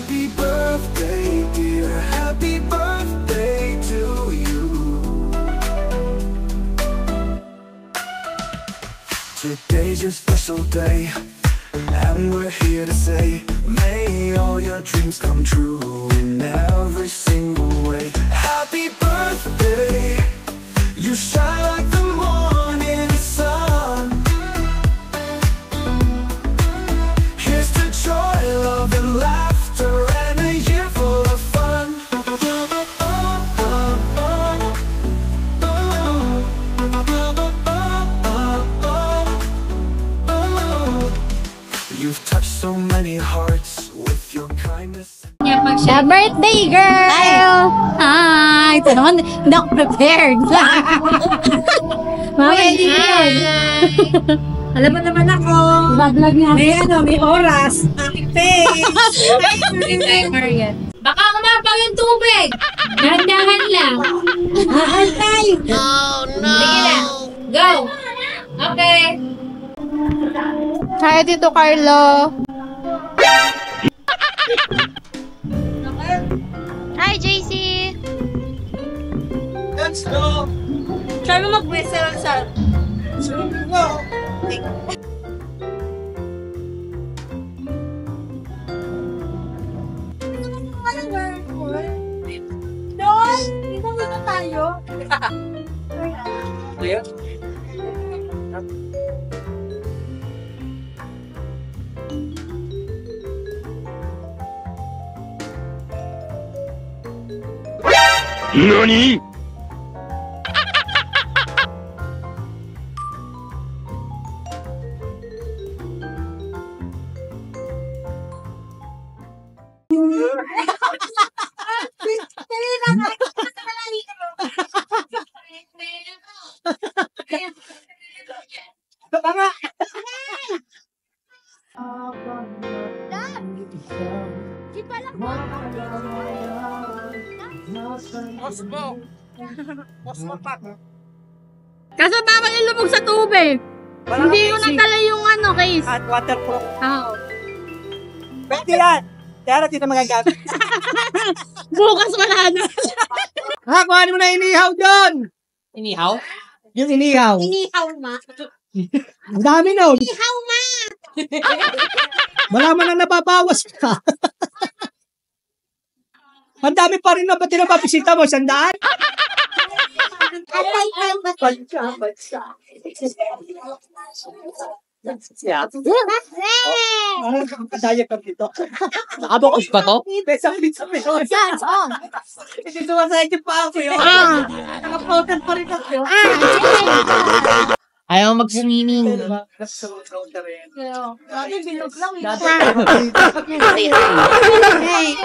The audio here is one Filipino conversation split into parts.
Happy birthday, dear. Happy birthday to you. Today's your special day, and we're here to say, may all your dreams come true in every single way. Happy birthday, you shine like the morning sun. Here's to joy, love, and laughter, and a year full of fun. You've touched so many hearts with your kindness. Happy birthday, girl! Hi! Ito naman, hindi ako prepared. Mama, hindi yan. Alam mo naman ako. Vlog nga. May oras. Aking face. Baka kumapag yung tubig. Dahan-dahan lang. Aantay. Oh, no. Sige na. Go. Okay. Hi, Tito Carlo. Hi, JC! Let's go! Try mo mag-whistle sa... Go! Doon! Dito muna tayo. Ayan. NANI?! Kaso bakit ilubog sa tubig? Hindi ko natala yung case. At waterproof. Oo. Pwede yan. Kaya natin na magagamit. Bukas wala na. Ha, kuhanin mo na inihaw doon. Inihaw? Yung inihaw. Inihaw, ma. Ang dami na. Inihaw, ma. Wala man na nababawas ka. Ang dami pa rin na ba't pinababisita mo? Sandaan? Kadaya ka dito. Nakabukas pa to? Hindi, saklit sa meron. Hindi sumasayad yung paa ko yun. Nakapotan pa rin ako. Ayaw mag-swimming.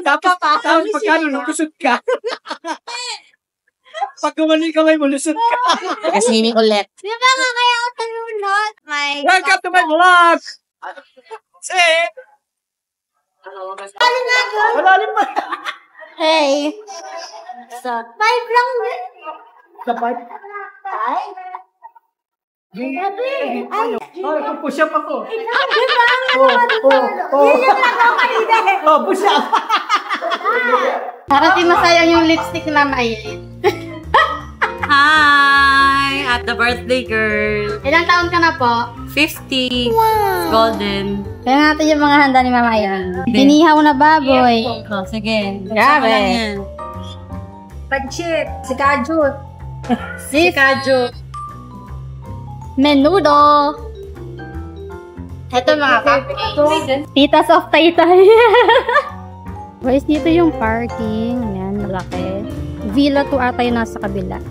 Dapat pagkano lusot ka. Pag gumaling kamay mo, lusot ka. Nag-swimming ulit. Di ba nga kaya ako talunod? Welcome to my vlog! Say! Malalim ba? Hey. So, 5 lang. Dapat? Ay. Oh, push up ako. Di ba? Yun lang ako kanina. Oh, push up. Para di masayang yung lipstick na mailit. Hi! At the birthday girl. Ilang taon ka na po? 50. Wow. Golden. Kaya natin yung mga handa ni Mama Ayan. Pinihaw na baboy. Oh, sige. Grabe. Panchit. Si Kajut. Si Kaju. Menudo. Ito mga cupcakes. Titas of Taytay. Guys, dito yung parking. Ayan, malaki. Villa 2 ata yung nasa kabila.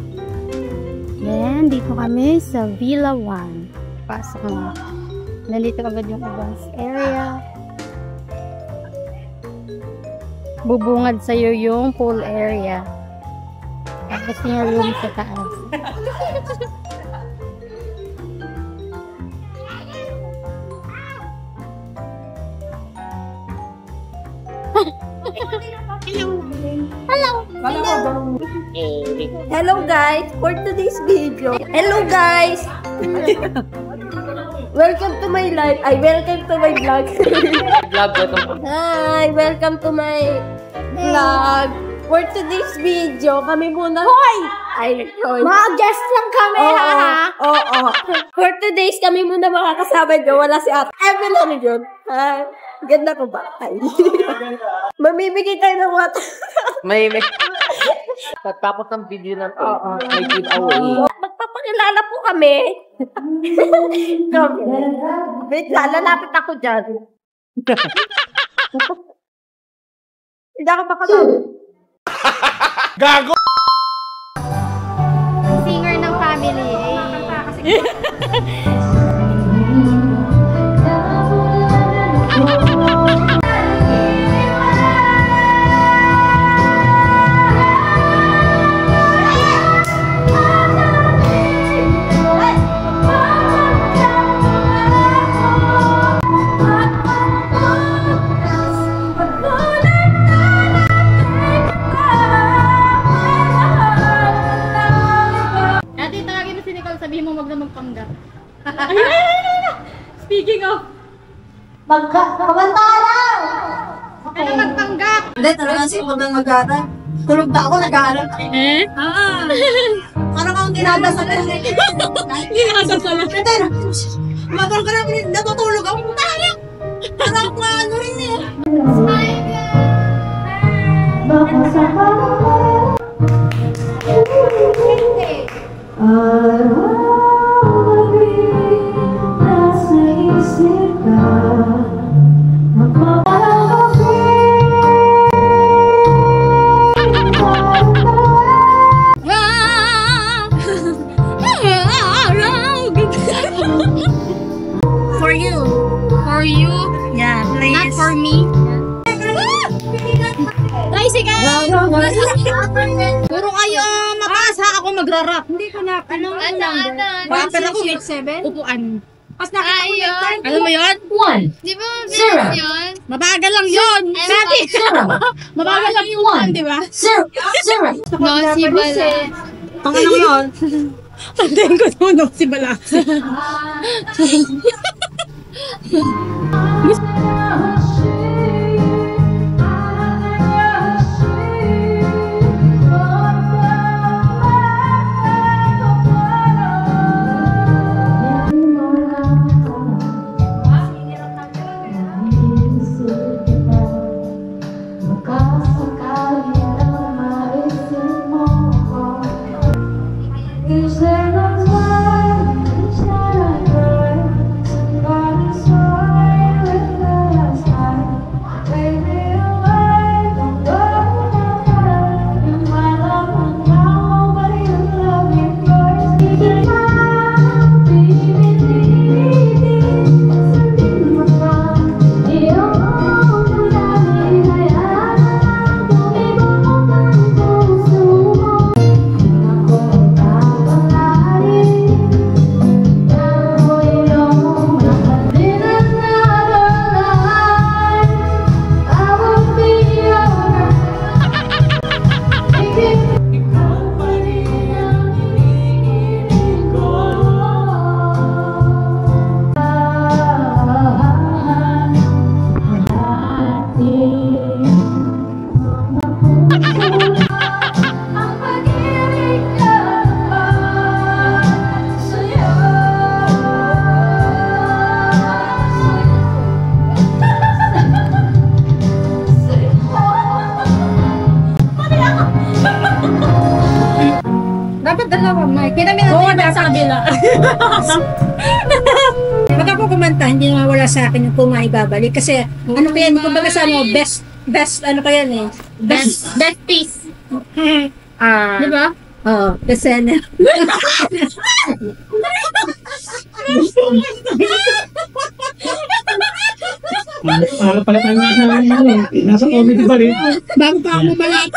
Ayan, dito kami sa Villa 1. Pasok mo. Nandito agad yung advance area. Bubungad sa'yo yung pool area. Tapos yung room sa taas. Hello guys, for today's video. Hello guys. Welcome to my life. Ay, welcome to my vlog. Vlog ko ito. Hi, welcome to my vlog. For today's video, kami muna... Hoy! Ay, hoy. Mga guest lang kami, ha? Oo. For today's, kami muna makakasama nyo. Wala si Ate Evelyn yun. Ha? Ganda ko ba? Ay. Mamimigay tayo ng water. May Tapos ng video ng may giveaway. Magpapakilala po kami. Wait, lalapit ako dyan. Hindi ako makatawag. Gago! Singer ng family. Ate, tawagin mo si Nicole, sabihin mo wag na magpanggap. Speaking of, Kumanta lang! ano magpanggap? Hindi, talaga si huwag nang mag-aaral. Tulog na ako, nag-aaral. Parang akong dinadasal. Dinadasal. Hindi, magal ka namin, natutulog ako. Tayo! Parang ako ano rin eh. For you. For you? Yeah, please. Not for me. Tricycle! Puro kayo mataas ha, ako magra-rap. Hindi ko na, ano? Rapper ako, 7? Upuan. Pas nakita ko yung time. Ano mo yun? 1, Di ba Zero. yun? Mabagal lang yun. Sabi. Mabagal lang yun, di ba? 0, 0. No, si Bala. Tangan lang yun. Tandayin ko tunog si Bala. Dapat dalawa, Mike. Kinami natin yung sa kabila. Pag ako kumanta, hindi nawawala sa akin yung kuma ibabalik. Kasi, ano pa yan, kumbaga sa ano, best, ano pa yan eh. Best piece. Di ba? Oo, best seller. Ano pala tayo nasa comedy ba rin? Bago pa ako mamalak.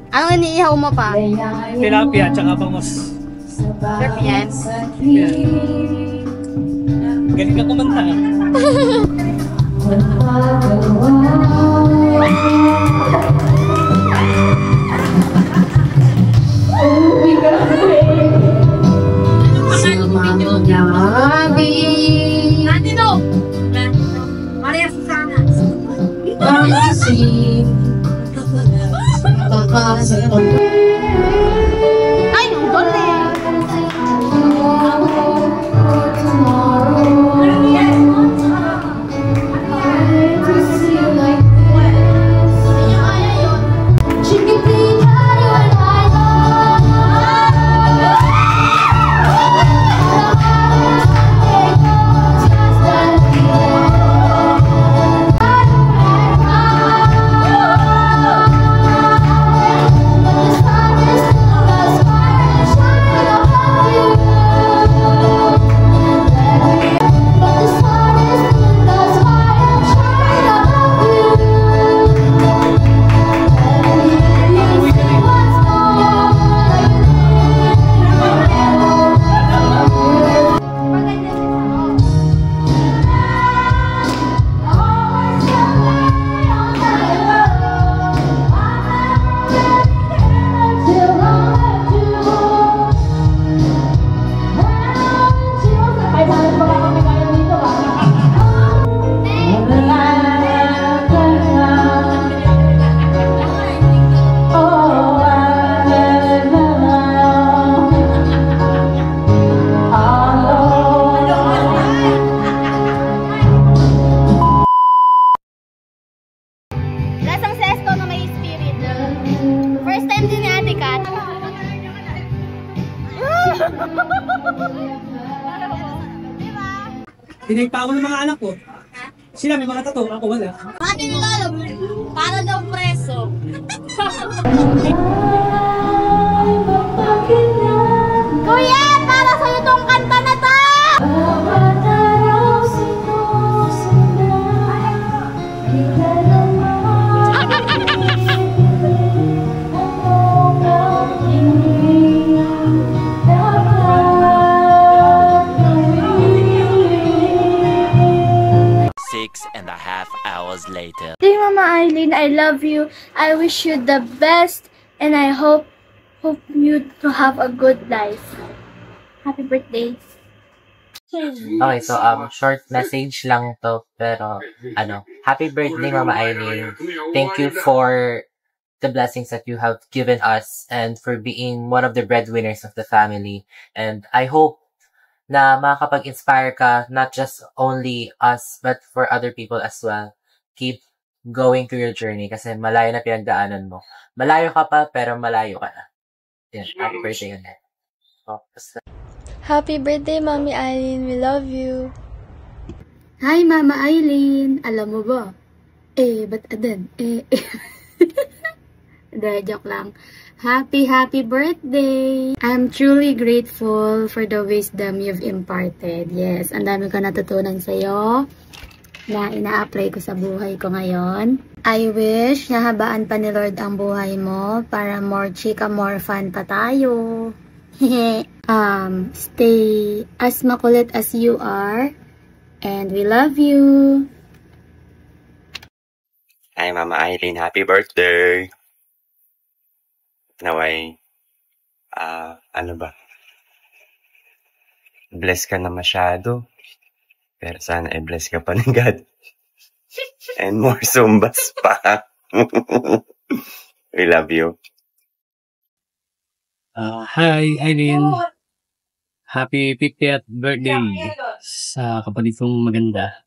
Anong iniihaw mo pa? Tilapia at saka bangos. Surf yan. Yeah. Galing ka kumanta. Maria Susana. Ay, nandun eh. Lasang sesto na may spirit. First time din ni Ate Kat. Tinigpa ako ng mga anak ko. Sila may mga tato, ako wala. Ate ni Lolo, para daw preso. Kuya, para sa'yo tong kanta na to! Hours later. Dear Mama Eileen, I love you. I wish you the best and I hope you to have a good life. Happy birthday. Okay, so short message lang to, pero happy birthday Mama Eileen. Thank you for the blessings that you have given us and for being one of the breadwinners of the family. And I hope na makakapag-inspire ka, not just only us, but for other people as well. Keep going through your journey kasi malayo na pinagdaanan mo. Malayo ka pa, pero malayo ka na. Yan, happy birthday again. Oh, Happy birthday, Mommy Eileen. We love you. Hi, Mama Eileen. Alam mo ba? Ba't adan? Joke lang. Happy birthday! I'm truly grateful for the wisdom you've imparted. Yes, ang dami ko natutunan sa'yo na ina-apply ko sa buhay ko ngayon. I wish nahabaan pa ni Lord ang buhay mo para more chika, more fun pa tayo. Stay as makulit as you are and we love you. Hi, Mama Eileen. Happy birthday! Naway, bless ka na masyado. Pero sana i-bless ka pa ng God. And more Zumbas pa. We love you. Hi, Eileen. Happy 50th birthday sa kapatid kong maganda.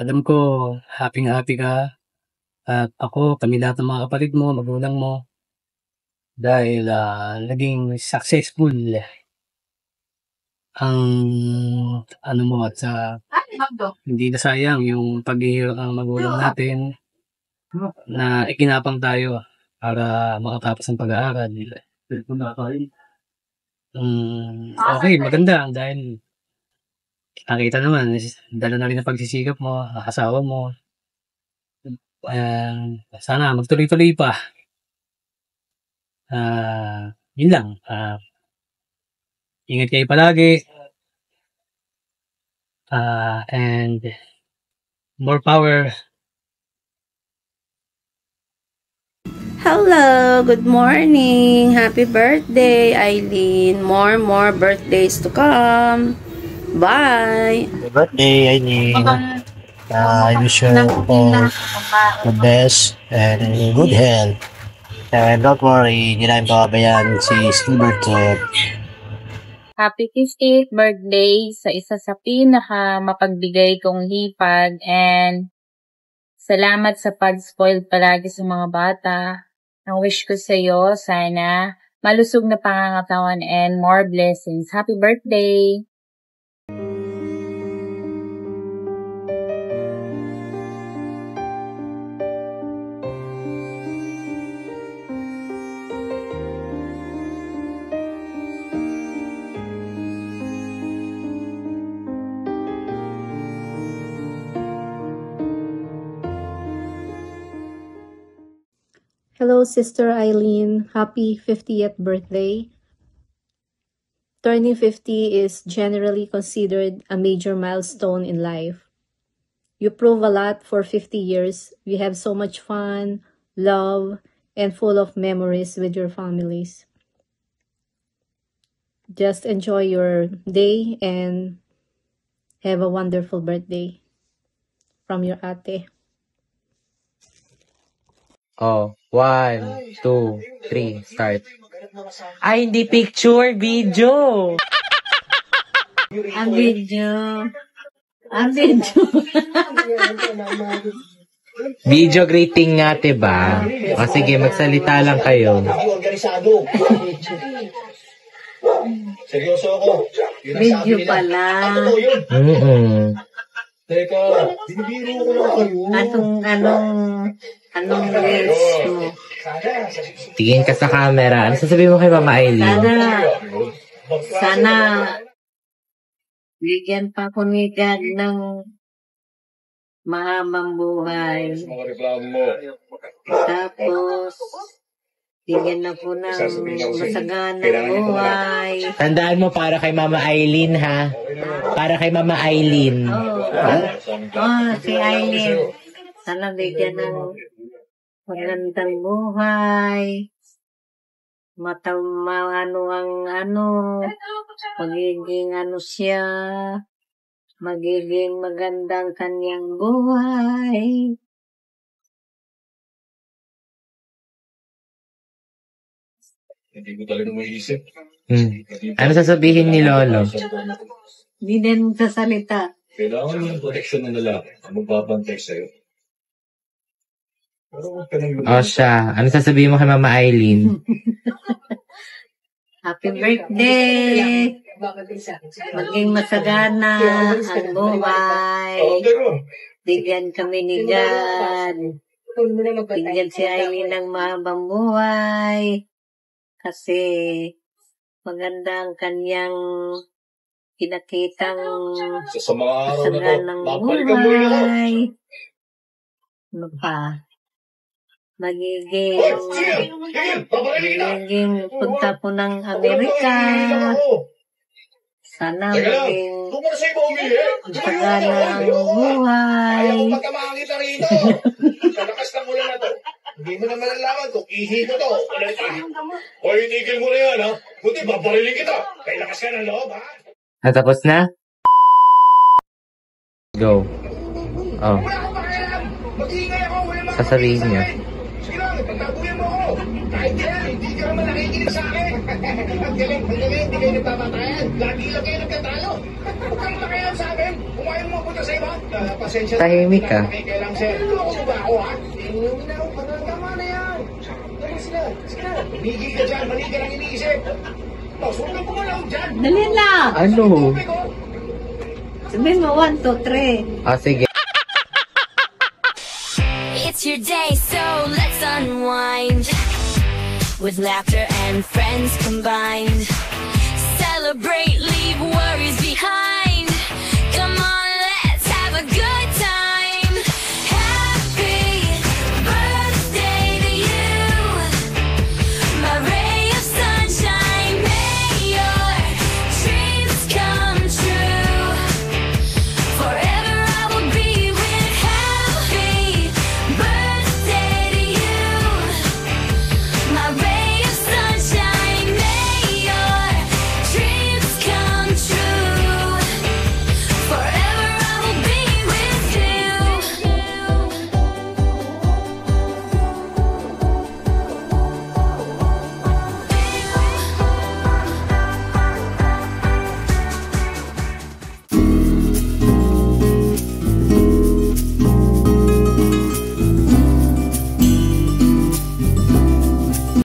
Alam ko, happy ka. At ako, kami lahat ng mga kapatid mo, magulang mo. Dahil naging successful ang ano mo at hindi na sayang yung paghihirap ng magulang natin na ikinapang tayo para makatapos ng pag-aaral. Okay, maganda dahil nakita naman, dala na rin ang pagsisikap mo, asawa mo. Sana magtuloy-tuloy pa. Yun lang. Ingat kayo palagi. And more power. Hello, good morning. Happy birthday, Eileen. More birthdays to come. Bye. Happy birthday, Eileen. I wish you all the best and good health. And don't worry, hindi namin pababayaan si Silvertip. Happy 50th birthday sa isa sa pinaka mapagbigay kong hipag, and salamat sa pag-spoil palagi sa mga bata. Ang wish ko sa iyo, sana malusog na pangangatawan and more blessings. Happy birthday! Hello, Sister Eileen. Happy 50th birthday. Turning 50 is generally considered a major milestone in life. You prove a lot for 50 years. We have so much fun, love, and full of memories with your families. Just enjoy your day and have a wonderful birthday from your ate. Oh, 1, 2, 3, start. Ay, hindi picture, video! Ang video. Video greeting nga, diba? O sige, magsalita lang kayo. Seryoso ako. Video pala. Teka, binibiro ko lang kayo. Anong wish mo? Tingin ka sa camera. Ano sasabihin mo kay Mama Eileen? Sana bigyan pa ko ni God ng mahabang buhay. Tapos bigyan na po ng masaganang buhay. Tandaan mo para kay Mama Eileen, ha? Para kay Mama Eileen. Si Eileen. Sana bigyan ng magandang buhay. Magiging siya. Magiging magandang kanyang buhay. Hindi ko talaga maiisip. Ano sasabihin ni Lolo? Hindi din sasalita. Kailangan yung protection ng lalaki. Magbabantay sa'yo. O siya. Ano sasabihin mo kay Mama Eileen? Happy birthday! Maging masagana ang buhay. Bigyan kami ni God. Bigyan si Eileen ng mahabang buhay. Kasi maganda ang kanyang pinakitang masaganang buhay. Ano pa? Magiging punta po ng Amerika. Sana maging masagana ang buhay. Kalakas ng ulan na to. Hindi mo na malalaman kung ihi ko to. O itigil mo na yan, ha? Buti, babariling kita. Kaya lakas ka ng loob, ha? Natapos na? Go. Oh. Sasabihin niya. Sige lang, pagtabuyan mo ako. Kahit kaya, hindi ka naman nakikinig sa akin. Ang galing, hindi kayo nagpapatayan. Lagi lang kayo nagkatalo. Huwag kang makayan sa akin. Kung ayaw mo punta sa iba, pasensya na. Tahimik ka. Kailang sir. Ano mo ba ako, ha? Inaw ka na, tama na yan. Dali sila, sige na. Tumigil ka dyan, mali ka lang iniisip. Suot na pumalaw dyan. Dali lang. Ano? Sabihin mo, 1, 2, 3. Ah, sige. It's your day, so let's unwind with laughter and friends combined. Celebrate.